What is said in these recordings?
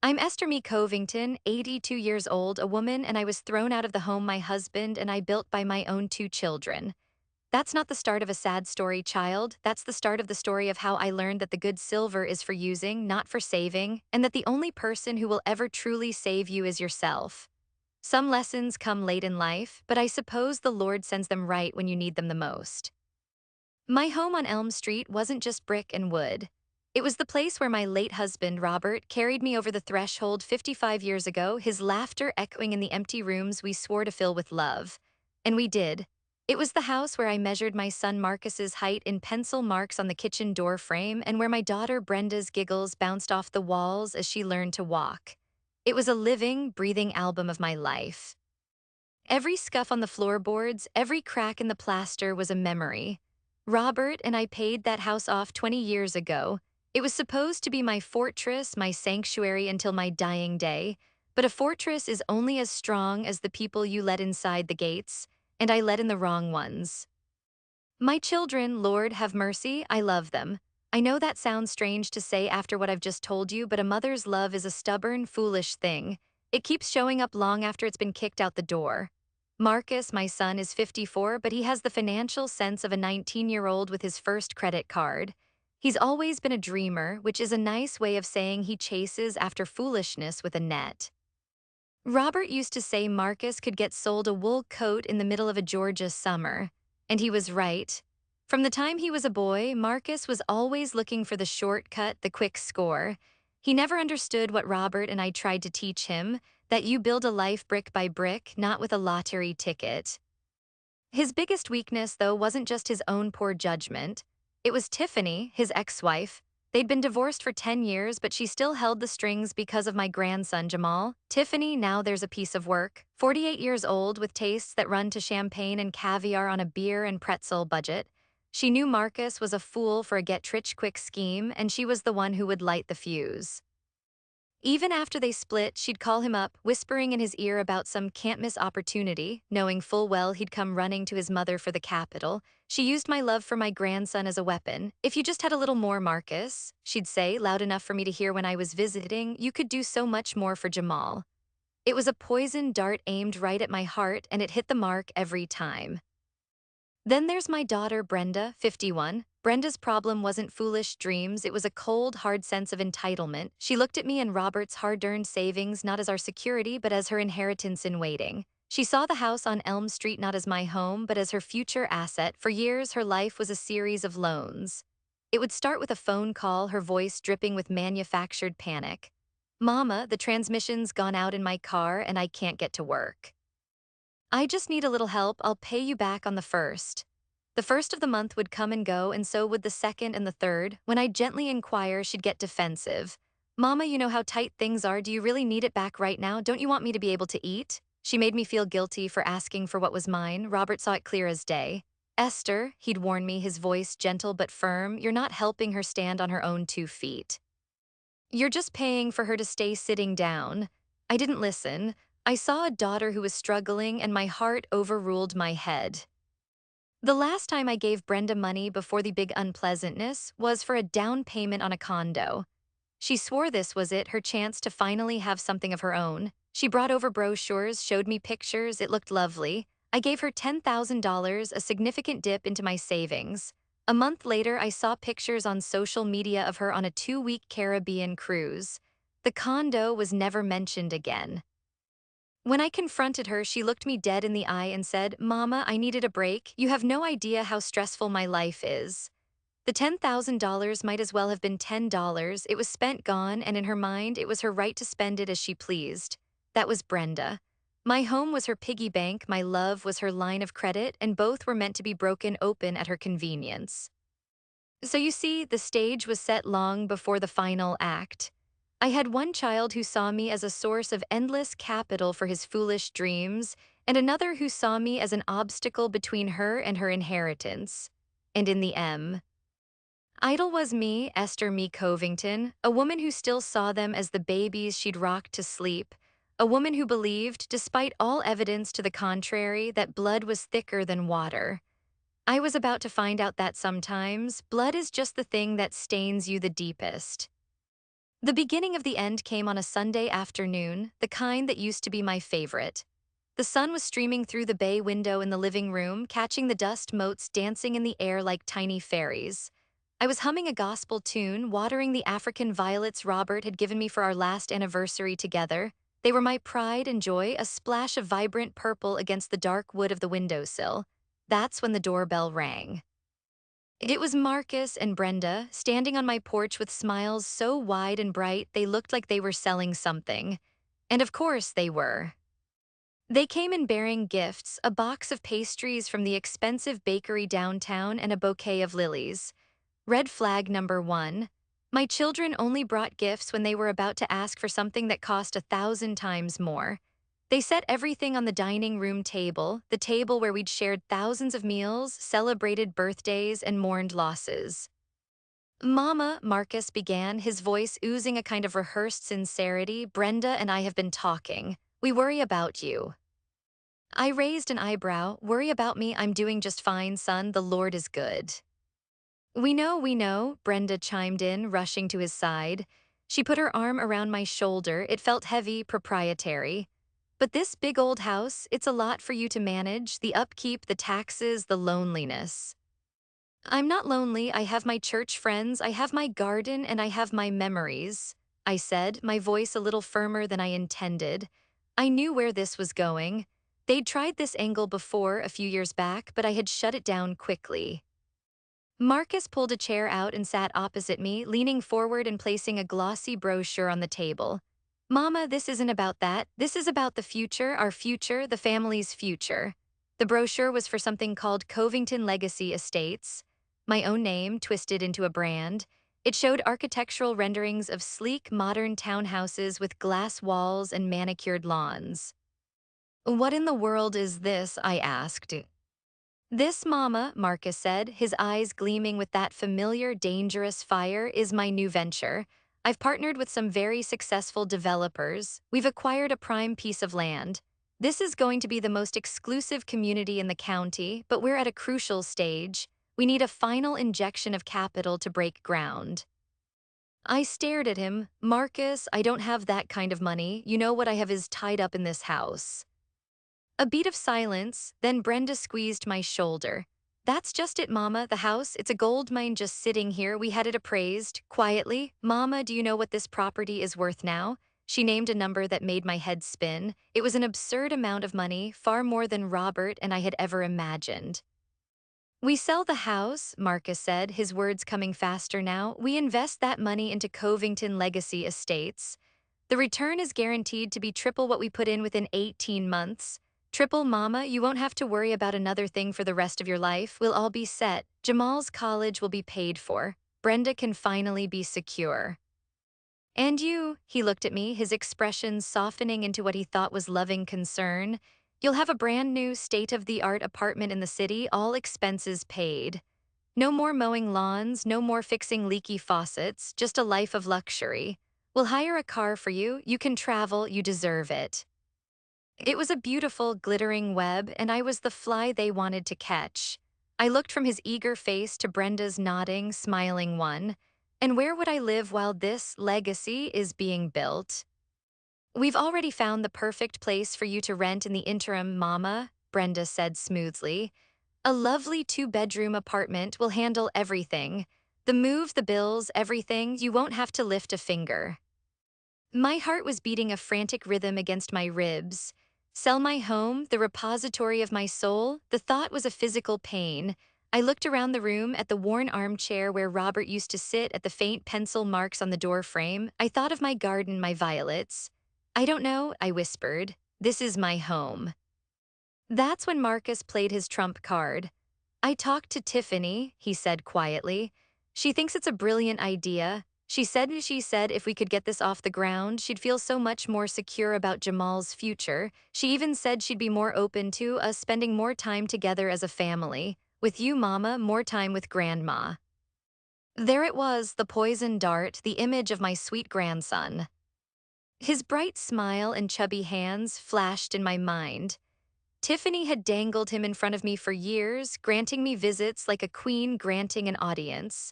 I'm Esther Me Covington, 82 years old, a woman, and I was thrown out of the home my husband and I built by my own two children. That's not the start of a sad story, child. That's the start of the story of how I learned that the good silver is for using, not for saving, and that the only person who will ever truly save you is yourself. Some lessons come late in life, but I suppose the Lord sends them right when you need them the most. My home on Elm Street wasn't just brick and wood. It was the place where my late husband, Robert, carried me over the threshold 55 years ago, his laughter echoing in the empty rooms we swore to fill with love. And we did. It was the house where I measured my son Marcus's height in pencil marks on the kitchen door frame and where my daughter Brenda's giggles bounced off the walls as she learned to walk. It was a living, breathing album of my life. Every scuff on the floorboards, every crack in the plaster was a memory. Robert and I paid that house off 20 years ago. It was supposed to be my fortress, my sanctuary until my dying day. But a fortress is only as strong as the people you let inside the gates, and I let in the wrong ones. My children, Lord have mercy, I love them. I know that sounds strange to say after what I've just told you, but a mother's love is a stubborn, foolish thing. It keeps showing up long after it's been kicked out the door. Marcus, my son, is 54, but he has the financial sense of a 19-year-old with his first credit card. He's always been a dreamer, which is a nice way of saying he chases after foolishness with a net. Robert used to say Marcus could get sold a wool coat in the middle of a Georgia summer. And he was right. From the time he was a boy, Marcus was always looking for the shortcut, the quick score. He never understood what Robert and I tried to teach him, that you build a life brick by brick, not with a lottery ticket. His biggest weakness, though, wasn't just his own poor judgment. It was Tiffany, his ex-wife. They'd been divorced for 10 years, but she still held the strings because of my grandson, Jamal. Tiffany, now there's a piece of work. 48 years old, with tastes that run to champagne and caviar on a beer and pretzel budget. She knew Marcus was a fool for a get-rich-quick scheme, and she was the one who would light the fuse. Even after they split, she'd call him up, whispering in his ear about some can't-miss opportunity, knowing full well he'd come running to his mother for the capital. She used my love for my grandson as a weapon. "If you just had a little more, Marcus," she'd say, loud enough for me to hear when I was visiting, "you could do so much more for Jamal." It was a poisoned dart aimed right at my heart, and it hit the mark every time. Then there's my daughter, Brenda, 51. Brenda's problem wasn't foolish dreams, it was a cold, hard sense of entitlement. She looked at me and Robert's hard-earned savings not as our security, but as her inheritance in waiting. She saw the house on Elm Street not as my home, but as her future asset. For years, her life was a series of loans. It would start with a phone call, her voice dripping with manufactured panic. "Mama, the transmission's gone out in my car and I can't get to work. I just need a little help, I'll pay you back on the first." The first of the month would come and go, and so would the second and the third. When I'd gently inquire, she'd get defensive. "Mama, you know how tight things are. Do you really need it back right now? Don't you want me to be able to eat?" She made me feel guilty for asking for what was mine. Robert saw it clear as day. "Esther," he'd warn me, his voice gentle but firm, "you're not helping her stand on her own 2 feet. You're just paying for her to stay sitting down." I didn't listen. I saw a daughter who was struggling, and my heart overruled my head. The last time I gave Brenda money before the big unpleasantness was for a down payment on a condo. She swore this was it, her chance to finally have something of her own. She brought over brochures, showed me pictures, it looked lovely. I gave her $10,000, a significant dip into my savings. A month later, I saw pictures on social media of her on a 2-week Caribbean cruise. The condo was never mentioned again. When I confronted her, she looked me dead in the eye and said, "Mama, I needed a break. You have no idea how stressful my life is." The $10,000 might as well have been $10. It was spent, gone, and in her mind, it was her right to spend it as she pleased. That was Brenda. My home was her piggy bank, my love was her line of credit, and both were meant to be broken open at her convenience. So you see, the stage was set long before the final act. I had one child who saw me as a source of endless capital for his foolish dreams, and another who saw me as an obstacle between her and her inheritance. And in the idol was me, Esther Me Covington, a woman who still saw them as the babies she'd rocked to sleep, a woman who believed, despite all evidence to the contrary, that blood was thicker than water. I was about to find out that sometimes blood is just the thing that stains you the deepest. The beginning of the end came on a Sunday afternoon, the kind that used to be my favorite. The sun was streaming through the bay window in the living room, catching the dust motes dancing in the air like tiny fairies. I was humming a gospel tune, watering the African violets Robert had given me for our last anniversary together. They were my pride and joy, a splash of vibrant purple against the dark wood of the windowsill. That's when the doorbell rang. It was Marcus and Brenda, standing on my porch with smiles so wide and bright they looked like they were selling something. And of course they were. They came in bearing gifts, a box of pastries from the expensive bakery downtown and a bouquet of lilies. Red flag number one. My children only brought gifts when they were about to ask for something that cost 1,000 times more. They set everything on the dining room table, the table where we'd shared thousands of meals, celebrated birthdays, and mourned losses. Mama, Marcus began, his voice oozing a kind of rehearsed sincerity. Brenda and I have been talking. We worry about you. I raised an eyebrow. Worry about me? I'm doing just fine, son. The Lord is good. We know, Brenda chimed in, rushing to his side. She put her arm around my shoulder. It felt heavy, proprietary. But this big old house, it's a lot for you to manage, the upkeep, the taxes, the loneliness. I'm not lonely. I have my church friends, I have my garden, and I have my memories, I said, my voice a little firmer than I intended. I knew where this was going. They'd tried this angle before a few years back, but I had shut it down quickly. Marcus pulled a chair out and sat opposite me, leaning forward and placing a glossy brochure on the table. Mama, this isn't about that. This is about the future, our future, the family's future. The brochure was for something called Covington Legacy Estates, my own name twisted into a brand. It showed architectural renderings of sleek, modern townhouses with glass walls and manicured lawns. What in the world is this? I asked. This, Mama, Marcus said, his eyes gleaming with that familiar, dangerous fire, is my new venture. I've partnered with some very successful developers. We've acquired a prime piece of land. This is going to be the most exclusive community in the county, but we're at a crucial stage. We need a final injection of capital to break ground. I stared at him. Marcus, I don't have that kind of money. You know what I have is tied up in this house. A beat of silence, then Brenda squeezed my shoulder. That's just it, Mama, the house, it's a gold mine just sitting here. We had it appraised, quietly. Mama, do you know what this property is worth now? She named a number that made my head spin. It was an absurd amount of money, far more than Robert and I had ever imagined. We sell the house, Marcus said, his words coming faster now. We invest that money into Covington Legacy Estates. The return is guaranteed to be triple what we put in within 18 months. Triple, Mama, you won't have to worry about another thing for the rest of your life. We'll all be set. Jamal's college will be paid for. Brenda can finally be secure. And you, he looked at me, his expression softening into what he thought was loving concern. You'll have a brand new state-of-the-art apartment in the city, all expenses paid. No more mowing lawns, no more fixing leaky faucets, just a life of luxury. We'll hire a car for you. You can travel, you deserve it. It was a beautiful, glittering web, and I was the fly they wanted to catch. I looked from his eager face to Brenda's nodding, smiling one. And where would I live while this legacy is being built? We've already found the perfect place for you to rent in the interim, Mama, Brenda said smoothly. A lovely two-bedroom apartment will handle everything. The move, the bills, everything. You won't have to lift a finger. My heart was beating a frantic rhythm against my ribs. Sell my home, the repository of my soul, the thought was a physical pain. I looked around the room at the worn armchair where Robert used to sit, at the faint pencil marks on the door frame. I thought of my garden, my violets. I don't know, I whispered. This is my home. That's when Marcus played his trump card. I talked to Tiffany, he said quietly. She thinks it's a brilliant idea. She said if we could get this off the ground, she'd feel so much more secure about Jamal's future. She even said she'd be more open to us spending more time together as a family. With you, Mama, more time with Grandma. There it was, the poison dart, the image of my sweet grandson. His bright smile and chubby hands flashed in my mind. Tiffany had dangled him in front of me for years, granting me visits like a queen granting an audience.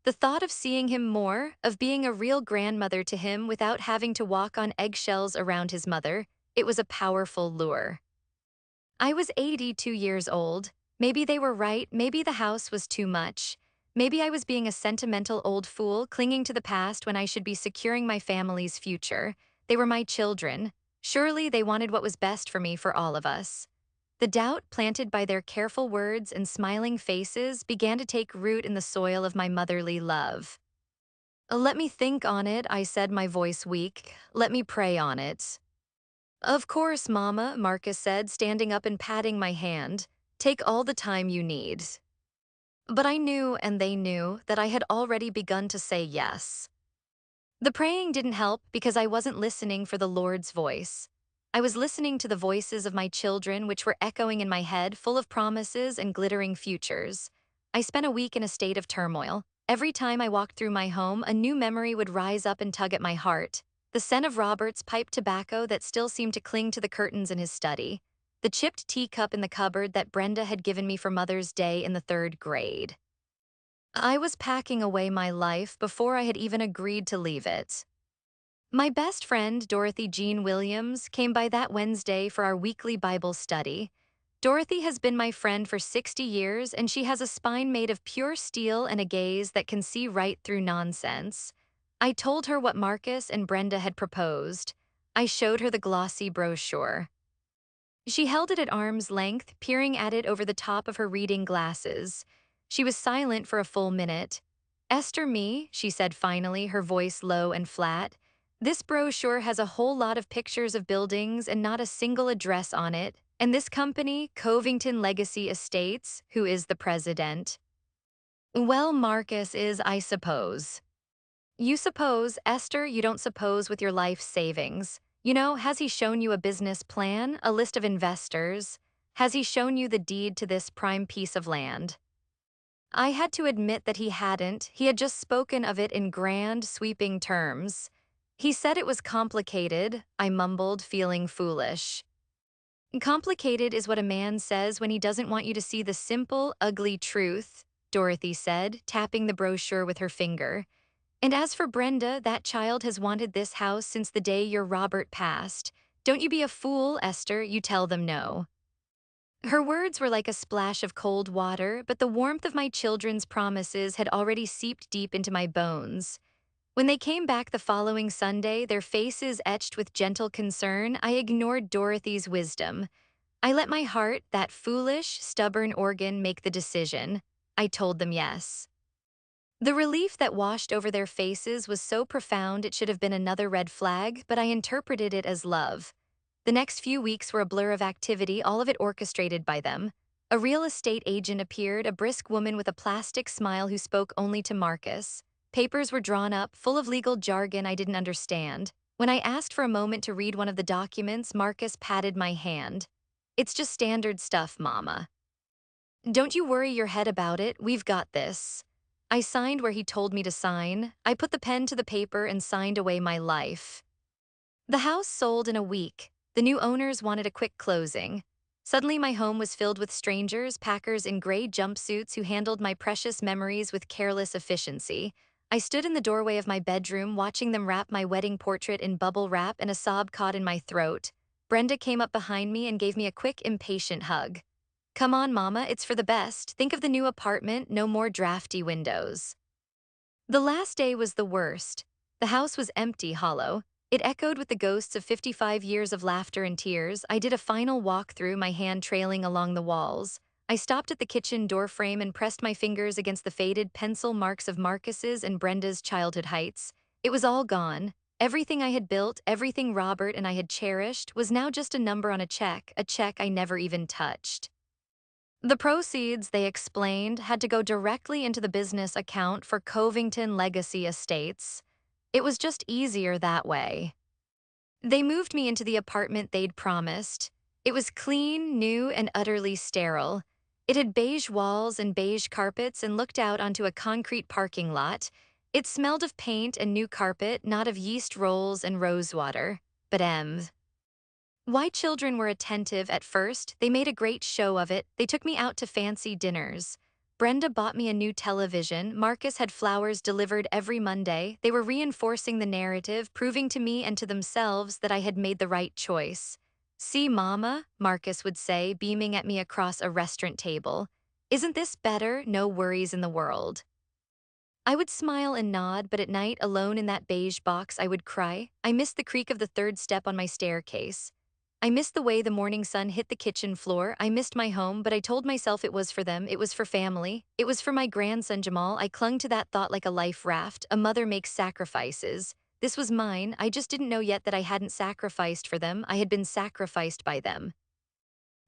The thought of seeing him more, of being a real grandmother to him without having to walk on eggshells around his mother, it was a powerful lure. I was 82 years old. Maybe they were right, maybe the house was too much. Maybe I was being a sentimental old fool clinging to the past when I should be securing my family's future. They were my children. Surely they wanted what was best for me for all of us. The doubt planted by their careful words and smiling faces began to take root in the soil of my motherly love. Let me think on it, I said, my voice weak. Let me pray on it. Of course, Mama, Marcus said, standing up and patting my hand. Take all the time you need. But I knew, and they knew, that I had already begun to say yes. The praying didn't help because I wasn't listening for the Lord's voice. I was listening to the voices of my children, which were echoing in my head, full of promises and glittering futures. I spent a week in a state of turmoil. Every time I walked through my home, a new memory would rise up and tug at my heart. The scent of Robert's pipe tobacco that still seemed to cling to the curtains in his study. The chipped teacup in the cupboard that Brenda had given me for Mother's Day in the 3rd grade. I was packing away my life before I had even agreed to leave it. My best friend, Dorothy Jean Williams, came by that Wednesday for our weekly Bible study. Dorothy has been my friend for 60 years, and she has a spine made of pure steel and a gaze that can see right through nonsense. I told her what Marcus and Brenda had proposed. I showed her the glossy brochure. She held it at arm's length, peering at it over the top of her reading glasses. She was silent for a full minute. Esther me, she said finally, her voice low and flat. This brochure has a whole lot of pictures of buildings and not a single address on it. And this company, Covington Legacy Estates, who is the president? Well, Marcus is, I suppose. You suppose, Esther, you don't suppose with your life savings. You know, has he shown you a business plan, a list of investors? Has he shown you the deed to this prime piece of land? I had to admit that he hadn't. He had just spoken of it in grand, sweeping terms. He said it was complicated, I mumbled, feeling foolish. Complicated is what a man says when he doesn't want you to see the simple, ugly truth, Dorothy said, tapping the brochure with her finger. And as for Brenda, that child has wanted this house since the day your Robert passed. Don't you be a fool, Esther, you tell them no. Her words were like a splash of cold water, but the warmth of my children's promises had already seeped deep into my bones. When they came back the following Sunday, their faces etched with gentle concern, I ignored Dorothy's wisdom. I let my heart, that foolish, stubborn organ, make the decision. I told them yes. The relief that washed over their faces was so profound it should have been another red flag, but I interpreted it as love. The next few weeks were a blur of activity, all of it orchestrated by them. A real estate agent appeared, a brisk woman with a plastic smile who spoke only to Marcus. Papers were drawn up, full of legal jargon I didn't understand. When I asked for a moment to read one of the documents, Marcus patted my hand. It's just standard stuff, Mama. Don't you worry your head about it, we've got this. I signed where he told me to sign. I put the pen to the paper and signed away my life. The house sold in a week. The new owners wanted a quick closing. Suddenly my home was filled with strangers, packers in gray jumpsuits who handled my precious memories with careless efficiency. I stood in the doorway of my bedroom watching them wrap my wedding portrait in bubble wrap, and a sob caught in my throat. Brenda came up behind me and gave me a quick, impatient hug. Come on, Mama, it's for the best. Think of the new apartment, no more drafty windows. The last day was the worst. The house was empty, hollow. It echoed with the ghosts of 55 years of laughter and tears. I did a final walk through, my hand trailing along the walls. I stopped at the kitchen doorframe and pressed my fingers against the faded pencil marks of Marcus's and Brenda's childhood heights. It was all gone. Everything I had built, everything Robert and I had cherished, was now just a number on a check I never even touched. The proceeds, they explained, had to go directly into the business account for Covington Legacy Estates. It was just easier that way. They moved me into the apartment they'd promised. It was clean, new, and utterly sterile. It had beige walls and beige carpets and looked out onto a concrete parking lot. It smelled of paint and new carpet, not of yeast rolls and rosewater, but Why children were attentive at first, they made a great show of it. They took me out to fancy dinners. Brenda bought me a new television. Marcus had flowers delivered every Monday. They were reinforcing the narrative, proving to me and to themselves that I had made the right choice. See, Mama, Marcus would say, beaming at me across a restaurant table. Isn't this better? No worries in the world. I would smile and nod, but at night, alone in that beige box, I would cry. I missed the creak of the third step on my staircase. I missed the way the morning sun hit the kitchen floor. I missed my home, but I told myself it was for them. It was for family. It was for my grandson Jamal. I clung to that thought like a life raft. A mother makes sacrifices. This was mine. I just didn't know yet that I hadn't sacrificed for them. I had been sacrificed by them.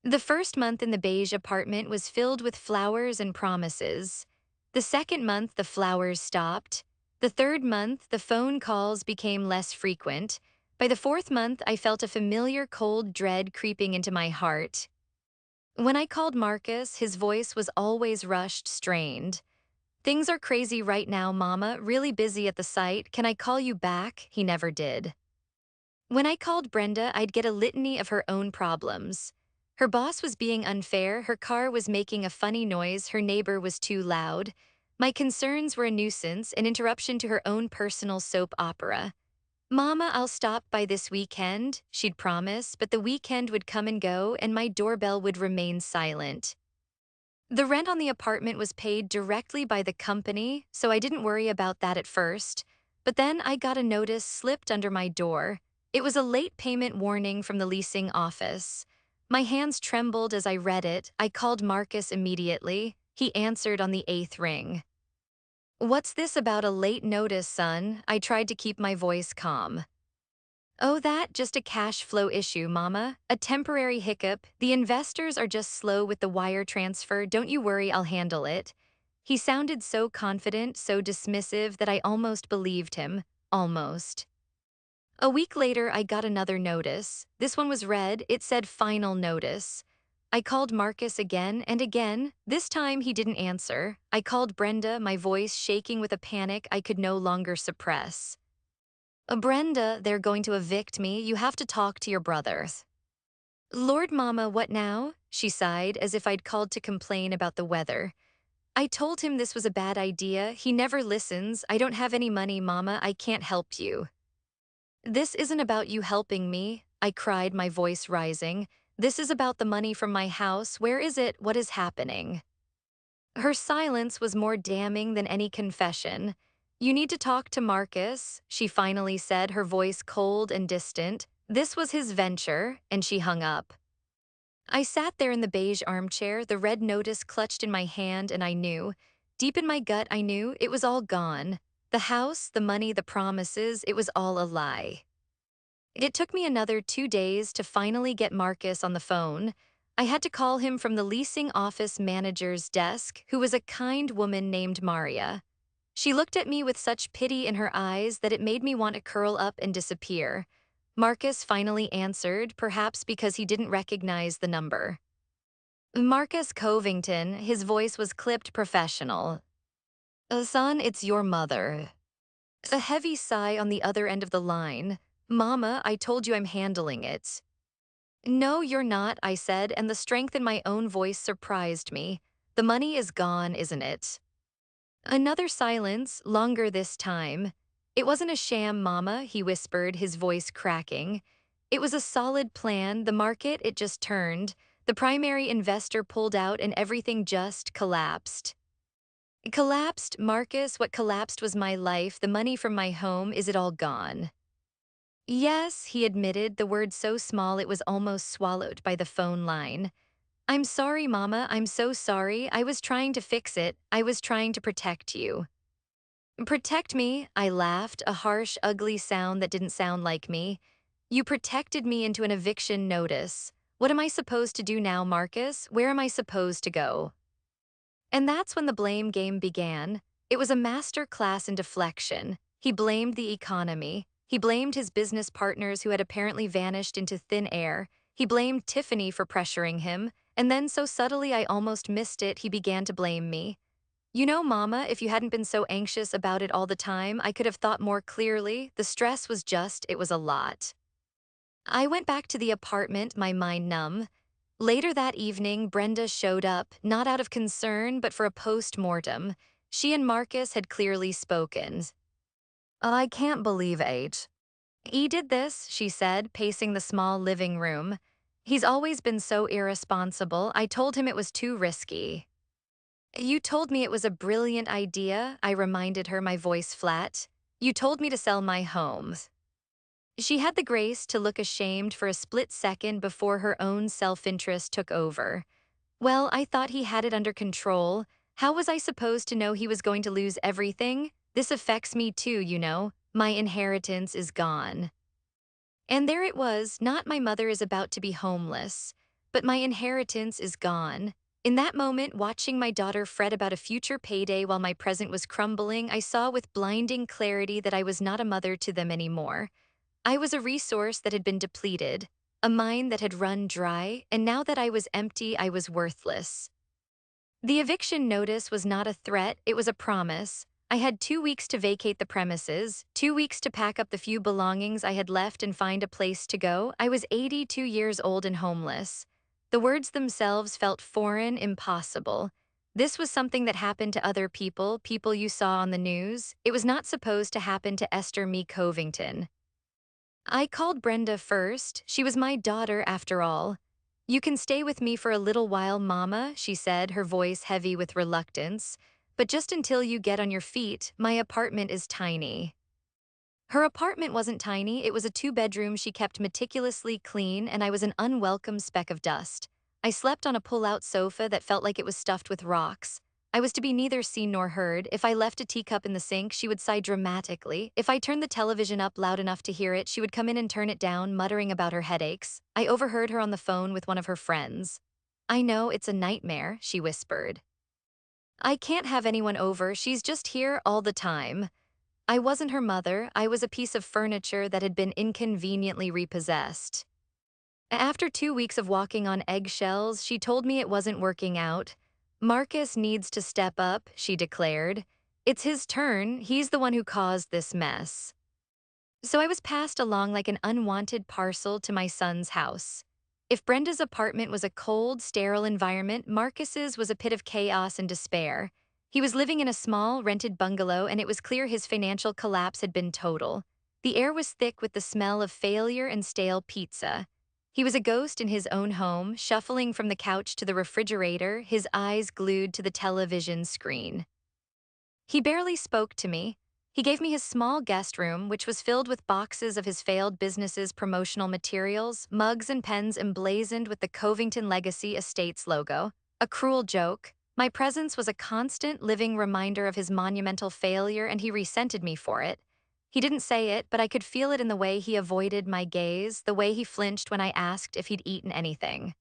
The first month in the beige apartment was filled with flowers and promises. The second month, the flowers stopped. The third month, the phone calls became less frequent. By the fourth month, I felt a familiar cold dread creeping into my heart. When I called Marcus, his voice was always rushed, strained. Things are crazy right now, Mama, really busy at the site. Can I call you back? He never did. When I called Brenda, I'd get a litany of her own problems. Her boss was being unfair, her car was making a funny noise, her neighbor was too loud. My concerns were a nuisance, an interruption to her own personal soap opera. Mama, I'll stop by this weekend, she'd promise, but the weekend would come and go and my doorbell would remain silent. The rent on the apartment was paid directly by the company, so I didn't worry about that at first. But then I got a notice slipped under my door. It was a late payment warning from the leasing office. My hands trembled as I read it. I called Marcus immediately. He answered on the eighth ring. What's this about a late notice, son? I tried to keep my voice calm. Oh, that just a cash flow issue, Mama. A temporary hiccup. The investors are just slow with the wire transfer. Don't you worry, I'll handle it. He sounded so confident, so dismissive that I almost believed him. Almost. A week later, I got another notice. This one was red. It said final notice. I called Marcus again and again. This time he didn't answer. I called Brenda, my voice shaking with a panic I could no longer suppress. Brenda, they're going to evict me. You have to talk to your brothers. Lord Mama, what now? She sighed as if I'd called to complain about the weather. I told him this was a bad idea. He never listens. I don't have any money, Mama. I can't help you. This isn't about you helping me, I cried, my voice rising. This is about the money from my house. Where is it? What is happening? Her silence was more damning than any confession. You need to talk to Marcus, she finally said, her voice cold and distant. This was his venture, and she hung up. I sat there in the beige armchair, the red notice clutched in my hand, and I knew, deep in my gut, I knew it was all gone. The house, the money, the promises, it was all a lie. It took me another 2 days to finally get Marcus on the phone. I had to call him from the leasing office manager's desk, who was a kind woman named Maria. She looked at me with such pity in her eyes that it made me want to curl up and disappear. Marcus finally answered, perhaps because he didn't recognize the number. Marcus Covington, his voice was clipped professional. Son, it's your mother. A heavy sigh on the other end of the line. Mama, I told you I'm handling it. No, you're not, I said, and the strength in my own voice surprised me. The money is gone, isn't it? Another silence, longer this time. It wasn't a sham, Mama, he whispered, his voice cracking. It was a solid plan. The market, it just turned. The primary investor pulled out and everything just collapsed. Collapsed, Marcus, what collapsed was my life, the money from my home, is it all gone? Yes, he admitted, the word so small it was almost swallowed by the phone line. I'm sorry, Mama, I'm so sorry. I was trying to fix it. I was trying to protect you. Protect me, I laughed, a harsh, ugly sound that didn't sound like me. You protected me into an eviction notice. What am I supposed to do now, Marcus? Where am I supposed to go? And that's when the blame game began. It was a master class in deflection. He blamed the economy. He blamed his business partners who had apparently vanished into thin air. He blamed Tiffany for pressuring him. And then so subtly I almost missed it, he began to blame me. You know, Mama, if you hadn't been so anxious about it all the time, I could have thought more clearly. The stress was just, it was a lot. I went back to the apartment, my mind numb. Later that evening, Brenda showed up, not out of concern, but for a post-mortem. She and Marcus had clearly spoken. I can't believe H. He did this, she said, pacing the small living room. He's always been so irresponsible. I told him it was too risky. You told me it was a brilliant idea, I reminded her, my voice flat. You told me to sell my home. She had the grace to look ashamed for a split second before her own self-interest took over. Well, I thought he had it under control. How was I supposed to know he was going to lose everything? This affects me too, you know. My inheritance is gone. And there it was, not my mother is about to be homeless, but my inheritance is gone. In that moment, watching my daughter fret about a future payday while my present was crumbling, I saw with blinding clarity that I was not a mother to them anymore. I was a resource that had been depleted, a mine that had run dry, and now that I was empty, I was worthless. The eviction notice was not a threat, it was a promise. I had 2 weeks to vacate the premises, 2 weeks to pack up the few belongings I had left and find a place to go. I was 82 years old and homeless. The words themselves felt foreign, impossible. This was something that happened to other people, people you saw on the news. It was not supposed to happen to Esther Me Covington. I called Brenda first. She was my daughter after all. You can stay with me for a little while, Mama, she said, her voice heavy with reluctance. But just until you get on your feet, my apartment is tiny. Her apartment wasn't tiny, it was a 2-bedroom she kept meticulously clean, and I was an unwelcome speck of dust. I slept on a pull-out sofa that felt like it was stuffed with rocks. I was to be neither seen nor heard. If I left a teacup in the sink, she would sigh dramatically. If I turned the television up loud enough to hear it, she would come in and turn it down, muttering about her headaches. I overheard her on the phone with one of her friends. I know, it's a nightmare, she whispered. I can't have anyone over, she's just here all the time. I wasn't her mother, I was a piece of furniture that had been inconveniently repossessed. After 2 weeks of walking on eggshells, she told me it wasn't working out. Marcus needs to step up, she declared. It's his turn, he's the one who caused this mess. So I was passed along like an unwanted parcel to my son's house. If Brenda's apartment was a cold, sterile environment, Marcus's was a pit of chaos and despair. He was living in a small, rented bungalow, and it was clear his financial collapse had been total. The air was thick with the smell of failure and stale pizza. He was a ghost in his own home, shuffling from the couch to the refrigerator, his eyes glued to the television screen. He barely spoke to me. He gave me his small guest room, which was filled with boxes of his failed business's promotional materials, mugs and pens emblazoned with the Covington Legacy Estates logo. A cruel joke. My presence was a constant, living reminder of his monumental failure, and he resented me for it. He didn't say it, but I could feel it in the way he avoided my gaze, the way he flinched when I asked if he'd eaten anything.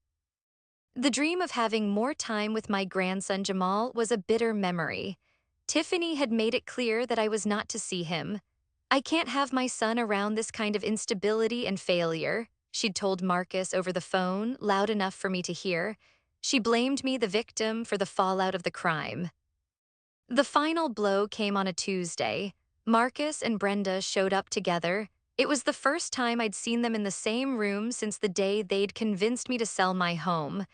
The dream of having more time with my grandson Jamal was a bitter memory. Tiffany had made it clear that I was not to see him. I can't have my son around this kind of instability and failure, she'd told Marcus over the phone, loud enough for me to hear. She blamed me, the victim, for the fallout of the crime. The final blow came on a Tuesday. Marcus and Brenda showed up together. It was the first time I'd seen them in the same room since the day they'd convinced me to sell my home.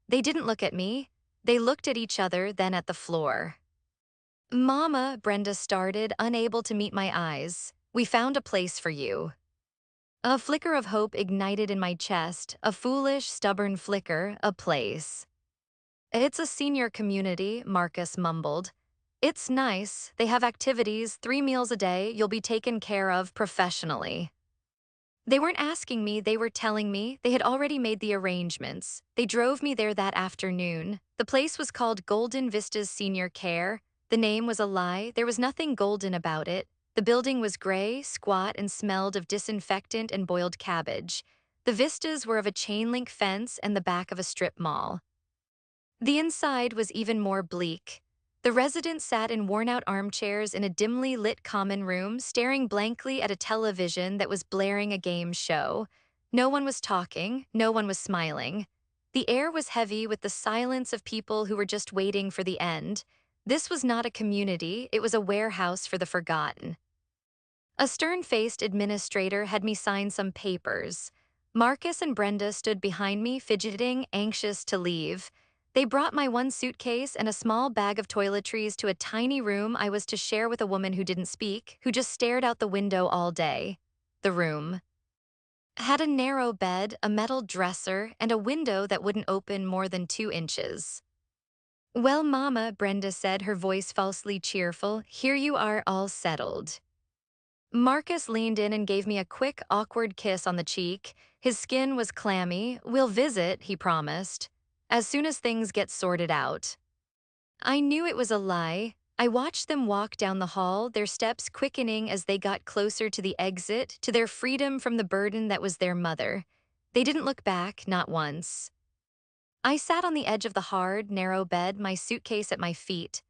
They didn't look at me. They looked at each other, then at the floor. Mama, Brenda started, unable to meet my eyes. We found a place for you. A flicker of hope ignited in my chest, a foolish, stubborn flicker, a place. It's a senior community, Marcus mumbled. It's nice, they have activities, 3 meals a day, you'll be taken care of professionally. They weren't asking me, they were telling me. They had already made the arrangements. They drove me there that afternoon. The place was called Golden Vistas Senior Care. The name was a lie, there was nothing golden about it. The building was gray, squat, and smelled of disinfectant and boiled cabbage. The vistas were of a chain-link fence and the back of a strip mall. The inside was even more bleak. The residents sat in worn-out armchairs in a dimly lit common room, staring blankly at a television that was blaring a game show. No one was talking, no one was smiling. The air was heavy with the silence of people who were just waiting for the end. This was not a community, it was a warehouse for the forgotten. A stern-faced administrator had me sign some papers. Marcus and Brenda stood behind me, fidgeting, anxious to leave. They brought my one suitcase and a small bag of toiletries to a tiny room I was to share with a woman who didn't speak, who just stared out the window all day. The room had a narrow bed, a metal dresser, and a window that wouldn't open more than 2 inches. Well, Mama, Brenda said, her voice falsely cheerful, here you are all settled. Marcus leaned in and gave me a quick, awkward kiss on the cheek. His skin was clammy. We'll visit, he promised, as soon as things get sorted out. I knew it was a lie. I watched them walk down the hall, their steps quickening as they got closer to the exit, to their freedom from the burden that was their mother. They didn't look back, not once. I sat on the edge of the hard, narrow bed, my suitcase at my feet.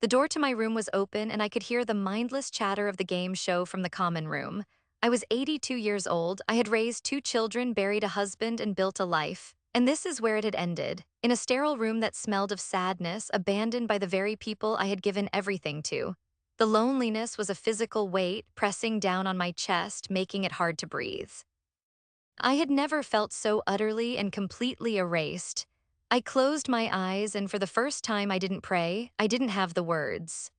The door to my room was open, and I could hear the mindless chatter of the game show from the common room. I was 82 years old, I had raised 2 children, buried a husband, and built a life. And this is where it had ended, in a sterile room that smelled of sadness, abandoned by the very people I had given everything to. The loneliness was a physical weight, pressing down on my chest, making it hard to breathe. I had never felt so utterly and completely erased. I closed my eyes, and for the first time I didn't pray, I didn't have the words.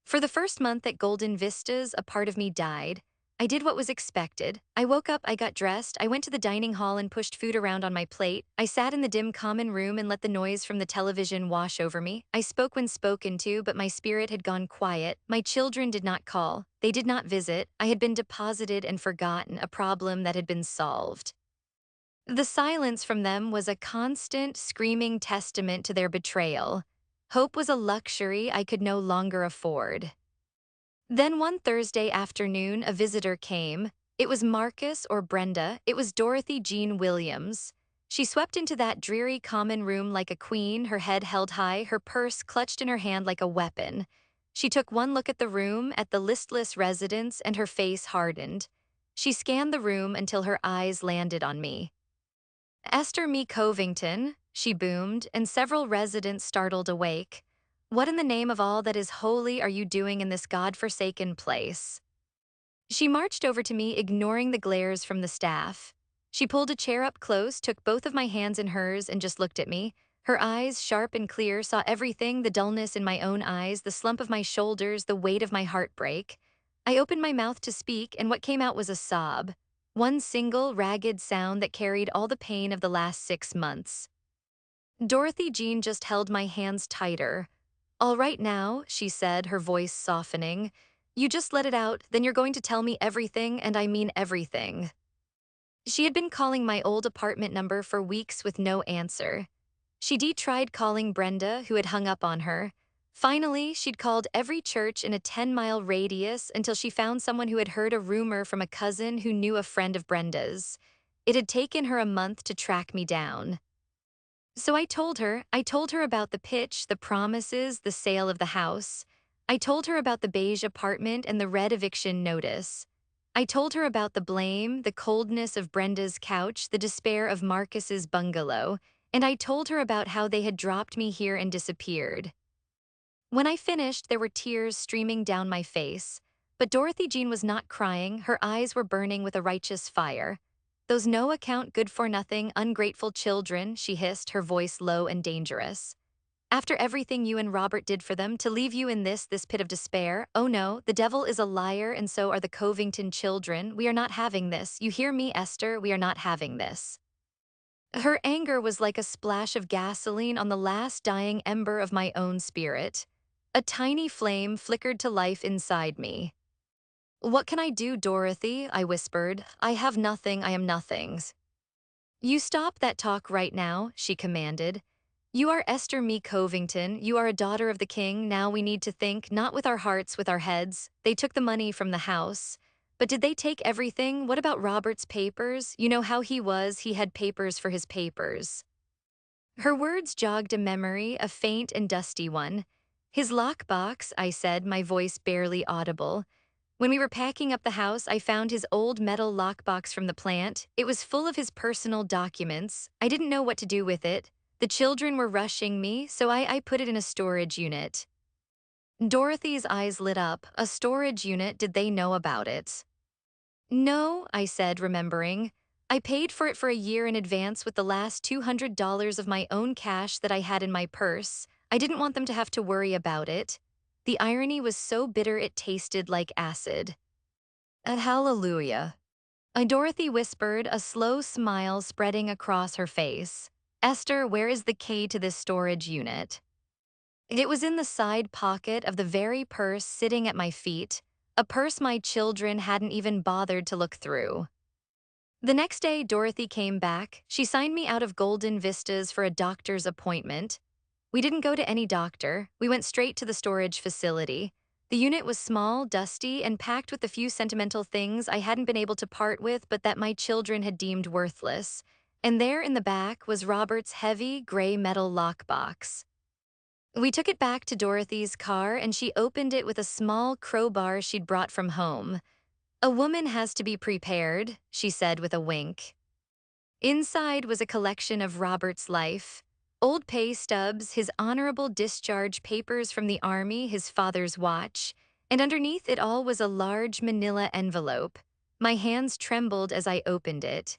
For the first month at Golden Vistas, a part of me died. I did what was expected. I woke up, I got dressed, I went to the dining hall and pushed food around on my plate. I sat in the dim common room and let the noise from the television wash over me. I spoke when spoken to, but my spirit had gone quiet. My children did not call. They did not visit. I had been deposited and forgotten, a problem that had been solved. The silence from them was a constant, screaming testament to their betrayal. Hope was a luxury I could no longer afford. Then one Thursday afternoon, a visitor came. It was Marcus or Brenda. It was Dorothy Jean Williams. She swept into that dreary common room like a queen, her head held high, her purse clutched in her hand like a weapon. She took one look at the room, at the listless residents, and her face hardened. She scanned the room until her eyes landed on me. Esther Me Covington, she boomed, and several residents startled awake. What in the name of all that is holy are you doing in this God-forsaken place? She marched over to me, ignoring the glares from the staff. She pulled a chair up close, took both of my hands in hers, and just looked at me. Her eyes, sharp and clear, saw everything, the dullness in my own eyes, the slump of my shoulders, the weight of my heartbreak. I opened my mouth to speak, and what came out was a sob. One single, ragged sound that carried all the pain of the last 6 months. Dorothy Jean just held my hands tighter. All right now, she said, her voice softening. You just let it out, then you're going to tell me everything, and I mean everything. She had been calling my old apartment number for weeks with no answer. She'd tried calling Brenda, who had hung up on her. Finally, she'd called every church in a 10-mile radius until she found someone who had heard a rumor from a cousin who knew a friend of Brenda's. It had taken her a month to track me down. So I told her about the pitch, the promises, the sale of the house. I told her about the beige apartment and the red eviction notice. I told her about the blame, the coldness of Brenda's couch, the despair of Marcus's bungalow, and I told her about how they had dropped me here and disappeared. When I finished, there were tears streaming down my face. But Dorothy Jean was not crying, her eyes were burning with a righteous fire. Those no-account, good-for-nothing, ungrateful children, she hissed, her voice low and dangerous. After everything you and Robert did for them, to leave you in this pit of despair, oh no, the devil is a liar and so are the Covington children. We are not having this. You hear me, Esther? We are not having this. Her anger was like a splash of gasoline on the last dying ember of my own spirit. A tiny flame flickered to life inside me. What can I do, Dorothy? I whispered. I have nothing, I am nothings. You stop that talk right now, she commanded. You are Esther Me Covington, you are a daughter of the king, now we need to think, not with our hearts, with our heads. They took the money from the house. But did they take everything? What about Robert's papers? You know how he was, he had papers for his papers. Her words jogged a memory, a faint and dusty one. His lockbox, I said, my voice barely audible. When we were packing up the house, I found his old metal lockbox from the plant. It was full of his personal documents. I didn't know what to do with it. The children were rushing me, so I put it in a storage unit. Dorothy's eyes lit up. A storage unit, did they know about it? No, I said, remembering. I paid for it for a year in advance with the last $200 of my own cash that I had in my purse. I didn't want them to have to worry about it. The irony was so bitter it tasted like acid. Hallelujah. Dorothy whispered, a slow smile spreading across her face. Esther, where is the key to this storage unit? It was in the side pocket of the very purse sitting at my feet, a purse my children hadn't even bothered to look through. The next day, Dorothy came back. She signed me out of Golden Vistas for a doctor's appointment. We didn't go to any doctor. We went straight to the storage facility. The unit was small, dusty, and packed with the few sentimental things I hadn't been able to part with but that my children had deemed worthless. And there in the back was Robert's heavy, gray metal lockbox. We took it back to Dorothy's car and she opened it with a small crowbar she'd brought from home. A woman has to be prepared, she said with a wink. Inside was a collection of Robert's life. Old pay stubs, his honorable discharge papers from the army, his father's watch, and underneath it all was a large manila envelope. My hands trembled as I opened it.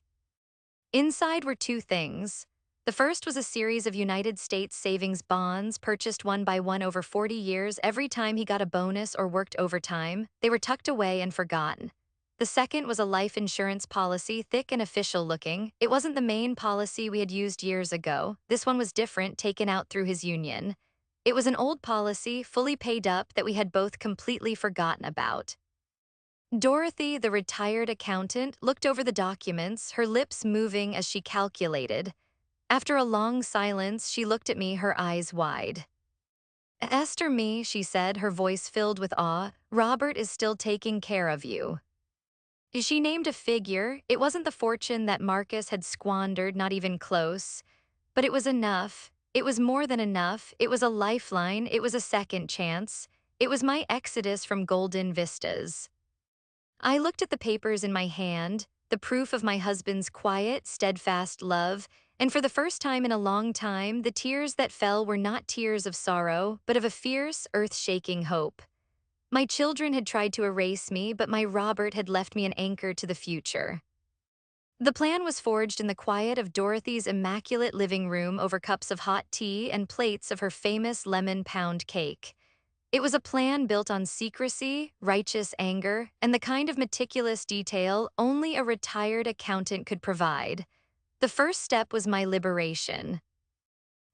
Inside were two things. The first was a series of United States savings bonds purchased one by one over 40 years every time he got a bonus or worked overtime. They were tucked away and forgotten. The second was a life insurance policy, thick and official looking. It wasn't the main policy we had used years ago. This one was different, taken out through his union. It was an old policy, fully paid up, that we had both completely forgotten about. Dorothy, the retired accountant, looked over the documents, her lips moving as she calculated. After a long silence, she looked at me, her eyes wide. Esther, me, she said, her voice filled with awe, Robert is still taking care of you. She named a figure. It wasn't the fortune that Marcus had squandered, not even close. But it was enough. It was more than enough. It was a lifeline. It was a second chance. It was my exodus from Golden Vistas. I looked at the papers in my hand, the proof of my husband's quiet, steadfast love, and for the first time in a long time, the tears that fell were not tears of sorrow, but of a fierce, earth-shaking hope. My children had tried to erase me, but my Robert had left me an anchor to the future. The plan was forged in the quiet of Dorothy's immaculate living room over cups of hot tea and plates of her famous lemon pound cake. It was a plan built on secrecy, righteous anger, and the kind of meticulous detail only a retired accountant could provide. The first step was my liberation.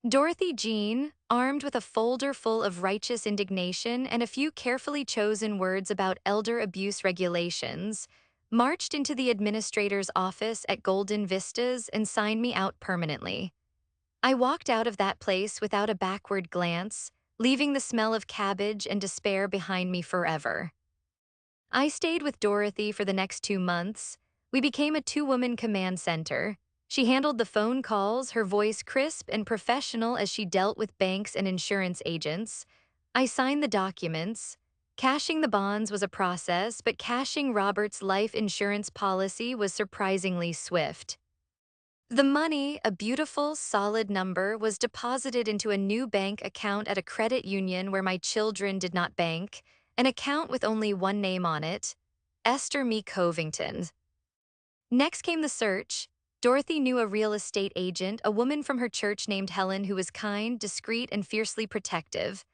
Dorothy Jean, armed with a folder full of righteous indignation and a few carefully chosen words about elder abuse regulations, marched into the administrator's office at Golden Vistas and signed me out permanently. I walked out of that place without a backward glance, leaving the smell of cabbage and despair behind me forever. I stayed with Dorothy for the next 2 months. We became a two-woman command center. She handled the phone calls, her voice crisp and professional as she dealt with banks and insurance agents. I signed the documents. Cashing the bonds was a process, but cashing Robert's life insurance policy was surprisingly swift. The money, a beautiful, solid number, was deposited into a new bank account at a credit union where my children did not bank, an account with only one name on it, Esther Me Covington. Next came the search. Dorothy knew a real estate agent, a woman from her church named Helen who was kind, discreet, and fiercely protective.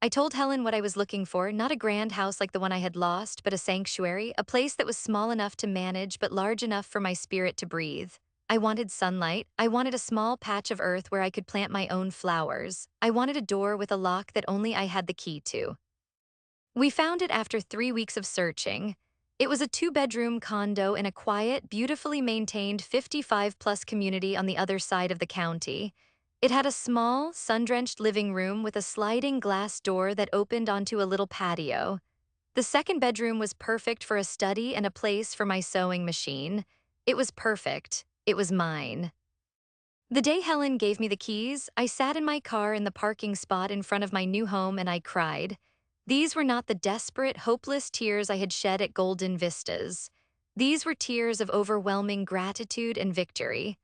I told Helen what I was looking for, not a grand house like the one I had lost, but a sanctuary, a place that was small enough to manage but large enough for my spirit to breathe. I wanted sunlight. I wanted a small patch of earth where I could plant my own flowers. I wanted a door with a lock that only I had the key to. We found it after 3 weeks of searching. It was a 2-bedroom condo in a quiet, beautifully maintained 55-plus community on the other side of the county. It had a small, sun-drenched living room with a sliding glass door that opened onto a little patio. The second bedroom was perfect for a study and a place for my sewing machine. It was perfect. It was mine. The day Helen gave me the keys, I sat in my car in the parking spot in front of my new home and I cried. These were not the desperate, hopeless tears I had shed at Golden Vistas. These were tears of overwhelming gratitude and victory.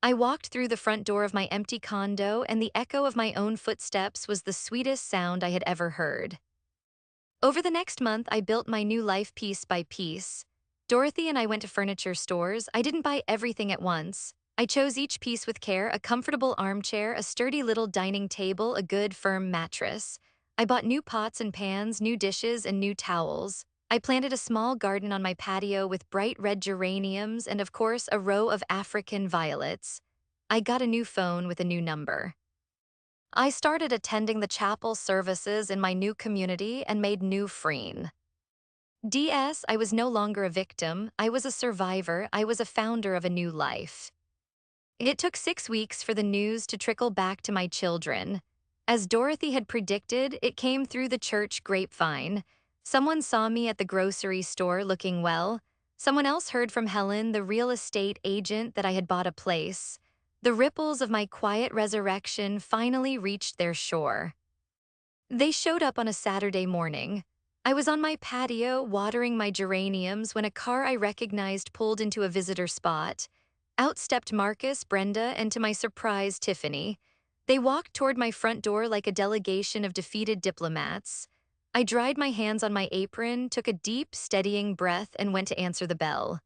I walked through the front door of my empty condo and the echo of my own footsteps was the sweetest sound I had ever heard. Over the next month, I built my new life piece by piece. Dorothy and I went to furniture stores. I didn't buy everything at once. I chose each piece with care: a comfortable armchair, a sturdy little dining table, a good, firm mattress. I bought new pots and pans, new dishes, and new towels. I planted a small garden on my patio with bright red geraniums and, of course, a row of African violets. I got a new phone with a new number. I started attending the chapel services in my new community and made new friends. I was no longer a victim, I was a survivor, I was a founder of a new life. It took 6 weeks for the news to trickle back to my children. As Dorothy had predicted, it came through the church grapevine. Someone saw me at the grocery store looking well. Someone else heard from Helen, the real estate agent, that I had bought a place. The ripples of my quiet resurrection finally reached their shore. They showed up on a Saturday morning. I was on my patio watering my geraniums when a car I recognized pulled into a visitor spot. Out stepped Marcus, Brenda, and to my surprise, Tiffany. They walked toward my front door like a delegation of defeated diplomats. I dried my hands on my apron, took a deep, steadying breath, and went to answer the bell.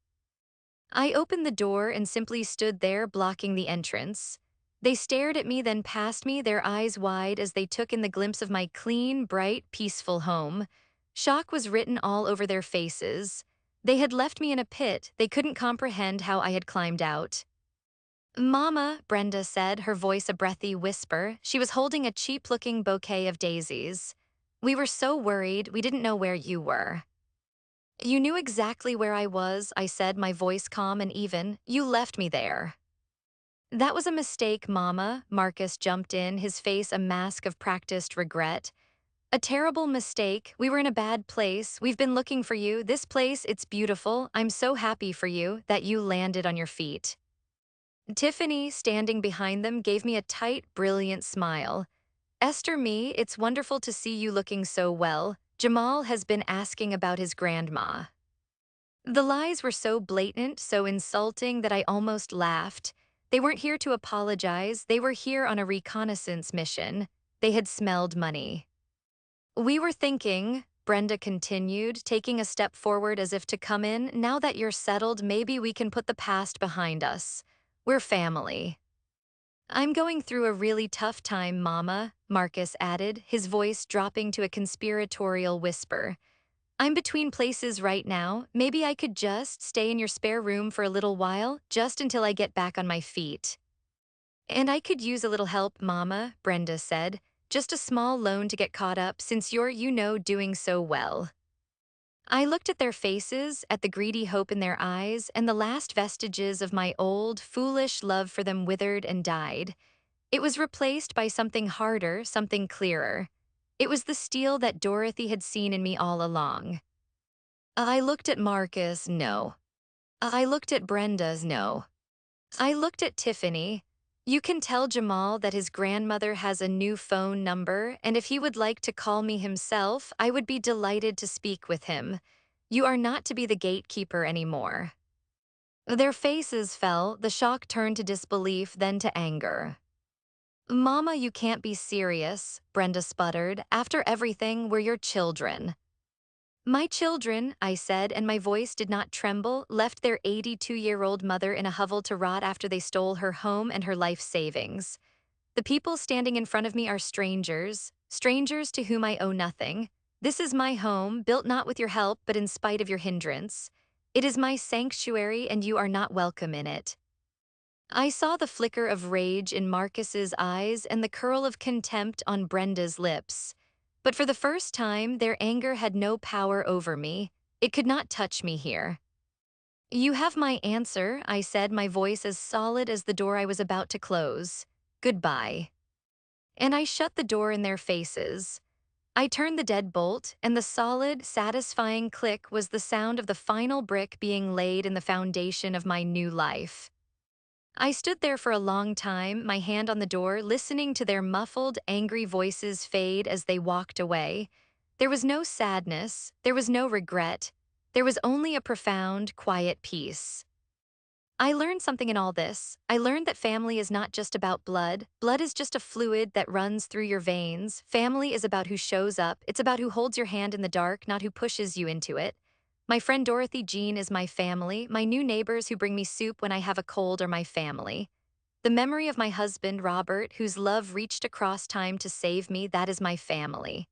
I opened the door and simply stood there, blocking the entrance. They stared at me, then past me, their eyes wide as they took in the glimpse of my clean, bright, peaceful home. Shock was written all over their faces. They had left me in a pit. They couldn't comprehend how I had climbed out. "Mama," Brenda said, her voice a breathy whisper. She was holding a cheap-looking bouquet of daisies. "We were so worried, we didn't know where you were." "You knew exactly where I was," I said, my voice calm and even. "You left me there." "That was a mistake, Mama," Marcus jumped in, his face a mask of practiced regret. "A terrible mistake. We were in a bad place. We've been looking for you. This place, it's beautiful. I'm so happy for you that you landed on your feet." Tiffany, standing behind them, gave me a tight, brilliant smile. "Esther, it's wonderful to see you looking so well. Jamal has been asking about his grandma." The lies were so blatant, so insulting that I almost laughed. They weren't here to apologize. They were here on a reconnaissance mission. They had smelled money. "We were thinking," Brenda continued, taking a step forward as if to come in, "now that you're settled, maybe we can put the past behind us. We're family." "I'm going through a really tough time, Mama," Marcus added, his voice dropping to a conspiratorial whisper. "I'm between places right now. Maybe I could just stay in your spare room for a little while, just until I get back on my feet." "And I could use a little help, Mama," Brenda said. "Just a small loan to get caught up since you're, doing so well." I looked at their faces, at the greedy hope in their eyes, and the last vestiges of my old, foolish love for them withered and died. It was replaced by something harder, something clearer. It was the steel that Dorothy had seen in me all along. I looked at Marcus, no. I looked at Brenda's, no. I looked at Tiffany. "You can tell Jamal that his grandmother has a new phone number, and if he would like to call me himself, I would be delighted to speak with him. You are not to be the gatekeeper anymore." Their faces fell, the shock turned to disbelief, then to anger. "Mama, you can't be serious," Brenda sputtered. "After everything, we're your children." "My children," I said, and my voice did not tremble, "left their 82-year-old mother in a hovel to rot after they stole her home and her life savings. The people standing in front of me are strangers, strangers to whom I owe nothing. This is my home, built not with your help, but in spite of your hindrance. It is my sanctuary, and you are not welcome in it." I saw the flicker of rage in Marcus's eyes and the curl of contempt on Brenda's lips. But for the first time, their anger had no power over me. It could not touch me here. "You have my answer," I said, my voice as solid as the door I was about to close. "Goodbye." And I shut the door in their faces. I turned the deadbolt, and the solid, satisfying click was the sound of the final brick being laid in the foundation of my new life. I stood there for a long time, my hand on the door, listening to their muffled, angry voices fade as they walked away. There was no sadness, there was no regret. There was only a profound, quiet peace. I learned something in all this. I learned that family is not just about blood. Blood is just a fluid that runs through your veins. Family is about who shows up. It's about who holds your hand in the dark, not who pushes you into it. My friend Dorothy Jean is my family. My new neighbors who bring me soup when I have a cold are my family. The memory of my husband, Robert, whose love reached across time to save me, that is my family.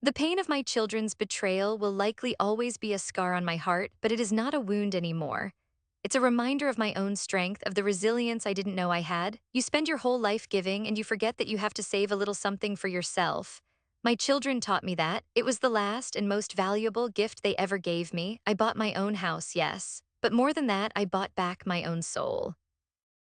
The pain of my children's betrayal will likely always be a scar on my heart, but it is not a wound anymore. It's a reminder of my own strength, of the resilience I didn't know I had. You spend your whole life giving, and you forget that you have to save a little something for yourself. My children taught me that. It was the last and most valuable gift they ever gave me. I bought my own house, yes. But more than that, I bought back my own soul.